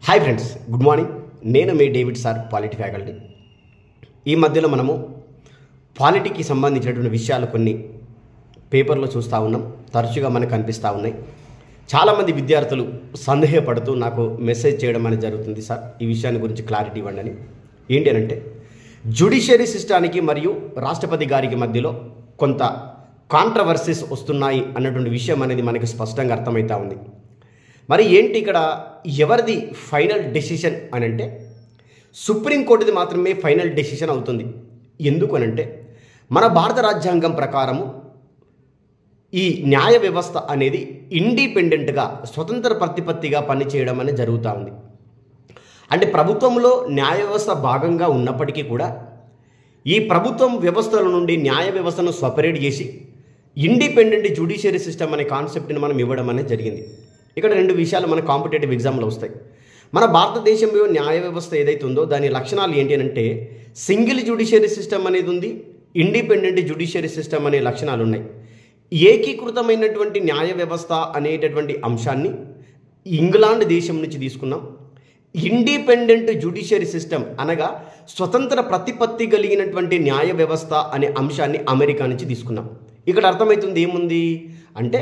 Hi friends, good morning. నేను మీ David sir, polity faculty. ఈ మధ్యలో మనము పాలిటీకి సంబంధించినటువంటి విషయాలు కొన్ని పేపర్లో చూస్తూ ఉన్నాం, తరచుగా మనకు కనిపిస్తూ ఉన్నాయి. చాలామంది విద్యార్థులు సందేహపడుతూ నాకు మెసేజ్ చేయడం అనేది జరుగుతుంది. సార్, ఈ విషయాన్ని గురించి క్లారిటీ ఇవ్వండి అని. ఏంటి అని అంటే, జ్యుడిషియరీ సిస్టానికి మరియు రాష్ట్రపతి గారికి మధ్యలో కొంత కాంట్రవర్సీస్ వస్తున్నాయి అన్నటువంటి విషయం అనేది మనకి స్పష్టంగా అర్థమవుతూ ఉంది. మరి ఏంటి ఇక్కడ ఎవరిది ఫైనల్ డెసిషన్ అని అంటే, సుప్రీంకోర్టుది మాత్రమే ఫైనల్ డెసిషన్ అవుతుంది. ఎందుకు అనంటే, మన భారత రాజ్యాంగం ప్రకారము ఈ న్యాయ వ్యవస్థ అనేది ఇండిపెండెంట్గా స్వతంత్ర ప్రతిపత్తిగా పనిచేయడం అనేది జరుగుతూ ఉంది. అంటే ప్రభుత్వంలో న్యాయ వ్యవస్థ భాగంగా ఉన్నప్పటికీ కూడా ఈ ప్రభుత్వం వ్యవస్థల నుండి న్యాయ వ్యవస్థను సపరేట్ చేసి ఇండిపెండెంట్ జ్యుడిషియరీ సిస్టమ్ అనే కాన్సెప్ట్ని మనం ఇవ్వడం అనేది జరిగింది. ఇక్కడ రెండు విషయాలు మన కాంపిటేటివ్ ఎగ్జామ్లో వస్తాయి. మన భారతదేశంలో న్యాయ వ్యవస్థ ఏదైతే ఉందో దాని లక్షణాలు ఏంటి అని అంటే, సింగిల్ జ్యుడిషియరీ సిస్టమ్ అనేది ఉంది, ఇండిపెండెంట్ జ్యుడిషియరీ సిస్టమ్ అనే లక్షణాలు ఉన్నాయి. ఏకీకృతమైనటువంటి న్యాయ వ్యవస్థ అనేటటువంటి అంశాన్ని ఇంగ్లాండ్ దేశం నుంచి తీసుకున్నాం. ఇండిపెండెంట్ జ్యుడిషియరీ సిస్టమ్ అనగా స్వతంత్ర ప్రతిపత్తి కలిగినటువంటి న్యాయ వ్యవస్థ అనే అంశాన్ని అమెరికా నుంచి తీసుకున్నాం. ఇక్కడ అర్థమవుతుంది ఏముంది అంటే,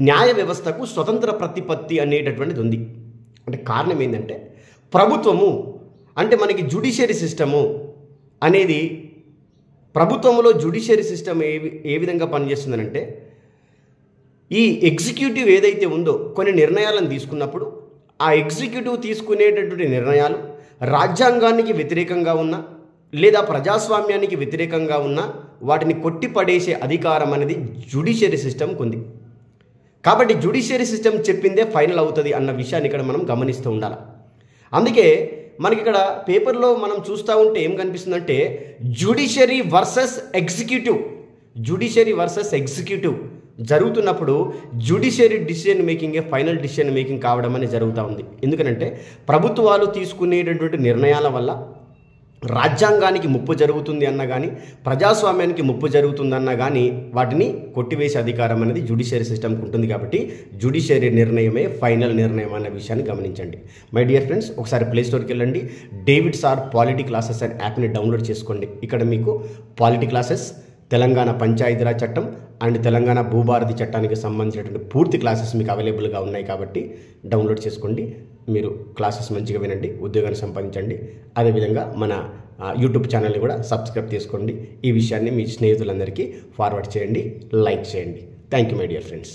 న్యాయ వ్యవస్థకు స్వతంత్ర ప్రతిపత్తి అనేటటువంటిది ఉంది. అంటే కారణం ఏంటంటే, ప్రభుత్వము అంటే మనకి జ్యుడిషియరీ సిస్టము అనేది, ప్రభుత్వంలో జ్యుడిషియరీ సిస్టమ్ ఏ విధంగా పనిచేస్తుందనంటే, ఈ ఎగ్జిక్యూటివ్ ఏదైతే ఉందో కొన్ని నిర్ణయాలను తీసుకున్నప్పుడు ఆ ఎగ్జిక్యూటివ్ తీసుకునేటటువంటి నిర్ణయాలు రాజ్యాంగానికి వ్యతిరేకంగా ఉన్నా లేదా ప్రజాస్వామ్యానికి వ్యతిరేకంగా ఉన్నా వాటిని కొట్టిపడేసే అధికారం అనేది జ్యుడిషియరీ సిస్టమ్కి ఉంది. కాబట్టి జ్యుడిషియరీ సిస్టమ్ చెప్పిందే ఫైనల్ అవుతుంది అన్న విషయాన్ని ఇక్కడ మనం గమనిస్తూ ఉండాలి. అందుకే మనకి ఇక్కడ పేపర్లో మనం చూస్తూ ఉంటే ఏం కనిపిస్తుందంటే, జ్యుడిషియరీ వర్సెస్ ఎగ్జిక్యూటివ్ జరుగుతున్నప్పుడు జ్యుడిషియరీ డిసిషన్ మేకింగే ఫైనల్ డిసిషన్ మేకింగ్ కావడం అనేది జరుగుతూ ఉంది. ఎందుకంటే ప్రభుత్వాలు తీసుకునేటటువంటి నిర్ణయాల వల్ల రాజ్యాంగానికి ముప్పు జరుగుతుంది అన్నా కానీ, ప్రజాస్వామ్యానికి ముప్పు జరుగుతుందన్నా కానీ వాటిని కొట్టివేసే అధికారం అనేది జ్యుడిషియరీ సిస్టమ్కి ఉంటుంది. కాబట్టి జ్యుడిషియరీ నిర్ణయమే ఫైనల్ నిర్ణయం అన్న విషయాన్ని గమనించండి. మై డియర్ ఫ్రెండ్స్, ఒకసారి ప్లే స్టోర్కి వెళ్ళండి, డేవిడ్ సార్ పాలిటీ క్లాసెస్ అనే యాప్ని డౌన్లోడ్ చేసుకోండి. ఇక్కడ మీకు పాలిటీ క్లాసెస్, తెలంగాణ పంచాయతీరాజ్ చట్టం అండ్ తెలంగాణ భూభారతి చట్టానికి సంబంధించినటువంటి పూర్తి క్లాసెస్ మీకు అవైలబుల్గా ఉన్నాయి. కాబట్టి డౌన్లోడ్ చేసుకోండి, మీరు క్లాసెస్ మంచిగా వినండి, ఉద్యోగాన్ని సంపాదించండి. అదేవిధంగా మన యూట్యూబ్ ఛానల్ని కూడా సబ్స్క్రైబ్ చేసుకోండి. ఈ విషయాన్ని మీ స్నేహితులందరికీ ఫార్వర్డ్ చేయండి, లైక్ చేయండి. Thank you my dear friends.